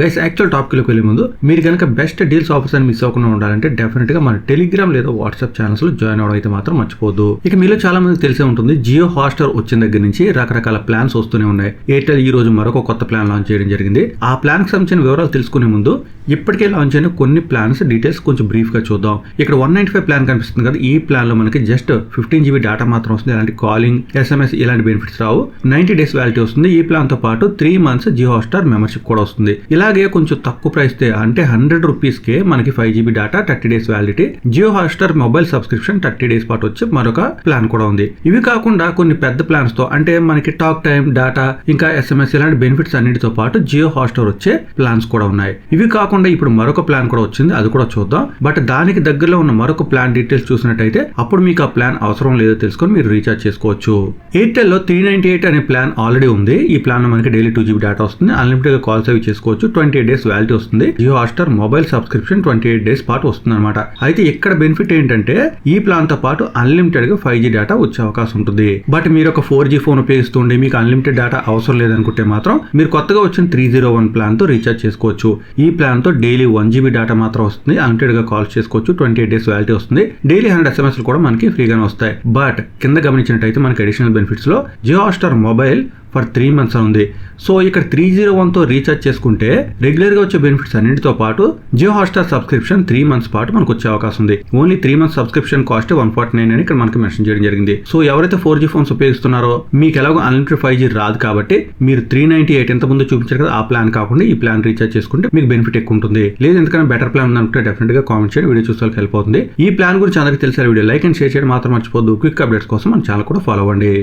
Guys actual topic లోకి వెళ్ళే ముందు మీరు కనుక బెస్ట్ డీల్స్ ఆఫర్స్ అని మిస్ అవ్వకుండా ఉండాలంటే డెఫినెట్ గా మన టెలిగ్రామ్ లేదా వాట్సాప్ ఛానల్స్ లో జాయిన్ అవడం అయితే మాత్రం మర్చిపోద్దు. ఇక మీలో చాలా మందికి తెలిసే ఉంటుంది, జియో హాట్స్టార్ వచ్చిన దగ్గర నుంచి రకరకాల ప్లాన్స్ వస్తూనే ఉన్నాయి. ఎయిర్టెల్ ఈ రోజు మరొక కొత్త ప్లాన్ లాంచ్ చేయడం జరిగింది. ఆ ప్లాన్ కి సంబంధించిన వివరాలు తెలుసుకునే ముందు ఇప్పటికే లాంచ్ అయిన కొన్ని ప్లాన్స్ డీటెయిల్స్ కొంచెం బ్రీఫ్ గా చూద్దాం. ఇక్కడ 195 ప్లాన్ కనిపిస్తుంది కదా, ఈ ప్లాన్ లో మనకి జస్ట్ 15 GB డేటా మాత్రం వస్తుంది. ఎలాంటి కాలింగ్, SMS ఇలాంటి బెనిఫిట్స్ రావు. 90 days వ్యాలిటీ వస్తుంది. ఈ ప్లాన్ తో పాటు 3 months జియో హాట్స్టార్ మెంబర్షిప్ కూడా వస్తుంది. ఇలాగే కొంచెం తక్కువ ప్రైస్ తే అంటే 100 rupees కే మనకి 5 GB data, 30 days validity, Jio Hotstar mobile subscription 30 days పాటు వచ్చి మరొక ప్లాన్ కూడా ఉంది. ఇవి కాకుండా కొన్ని పెద్ద ప్లాన్స్ తో అంటే మనకి టాక్ టైం, డేటా, ఇంకా SMS ఇలాంటి బెనిఫిట్స్ అన్నిటితో పాటు జియో హాట్స్టార్ వచ్చే ప్లాన్స్ కూడా ఉన్నాయి. ఇవి కాకుండా ఇప్పుడు మరొక ప్లాన్ కూడా వచ్చింది, అది కూడా చూద్దాం. బట్ దానికి దగ్గరలో ఉన్న మరొక ప్లాన్ డీటెయిల్స్ చూసినట్టయితే అప్పుడు మీకు ఆ ప్లాన్ అవసరం లేదో తెలుసుకొని మీరు రీఛార్జ్ చేసుకోవచ్చు. ఎయిర్టెల్ లో 398 అనే ప్లాన్ ఆల్రెడీ ఉంది. ఈ ప్లాన్ లో మనకి డైలీ 2 GB డేటా వస్తుంది. అన్లిమిటెడ్ గా కాల్స్ అవి చేసుకోవచ్చు. 28 days వ్యాలిటీ వస్తుంది. Jio Hotstar mobile subscription 28 days పాటు వస్తుంది అనమాట. అయితే ఇక్కడ బెనిఫిట్ ఏంటంటే ఈ ప్లాన్ తో పాటు అన్లిమిటెడ్ గా 5G డేటా వచ్చే అవకాశం ఉంటుంది. బట్ మీరు ఒక 4G ఫోన్ ఉపయోగిస్తుండే మీకు అన్లిమిటెడ్ డేటా అవసరం లేదనుకుంటే మాత్రం మీరు కొత్తగా వచ్చిన 301 ప్లాన్ తో రీఛార్జ్ చేసుకోవచ్చు. ఈ ప్లాన్ తో డైలీ 1 GB డేటా మాత్రం వస్తుంది. అన్లిమిటెడ్ గా కాల్స్ చేసుకోవచ్చు. 28 days వ్యాలిటీ వస్తుంది. డైలీ 100 SMS కూడా మనకి ఫ్రీగానే వస్తాయి. బట్ కింద గమనించినట్టయితే మనకి అడిషనల్ బెనిఫిట్స్ లో Jio Hotstar mobile for 3 months ఉంది. సో ఇక్కడ 301 తో రీఛార్జ్ చేసుకుంటే రెగ్యులర్ గా వచ్చే బెనిఫిట్స్ అన్నిటితో పాటు జియో హాట్స్టార్ సబ్స్క్రిప్షన్ 3 months పాటు మనకు వచ్చే అవకాశం ఉంది. ఓన్లీ 3 months సబ్స్క్రిప్షన్ కాస్ట్ 149 అని ఇక్కడ మనకి మెన్షన్ చేయడం జరిగింది. సో ఎవరైతే 4G ఫోన్స్ ఉపయోగిస్తున్నారో మీకు ఎలాగో అన్లిమిటెడ్ 5G రాదు కాబట్టి మీరు 398 ఎంత ముందు చూపించారు కదా ఆ ప్లాన్ కాకుండా ఈ ప్లాన్ రీఛార్జ్ చేసుకుంటే మీకు బెనిఫిట్ ఎక్కువ ఉంటుంది. లేదు ఎందుకన్నా బెటర్ ప్లాన్ ఉందనుకుంటే డెఫినెట్ గా కామెంట్ చేయండి, వీడియో చూస్తే హెల్ప్ అవుతుంది. ఈ ప్లాన్ గురించి అందరికీ తెలిసే వీడియో లైక్ అండ్ షేర్ చేయడం మాత్రం మర్చిపోద్దు. క్విక్ అప్డేట్స్ కోసం మన ఛానల్ కూడా ఫాలో అవ్వండి.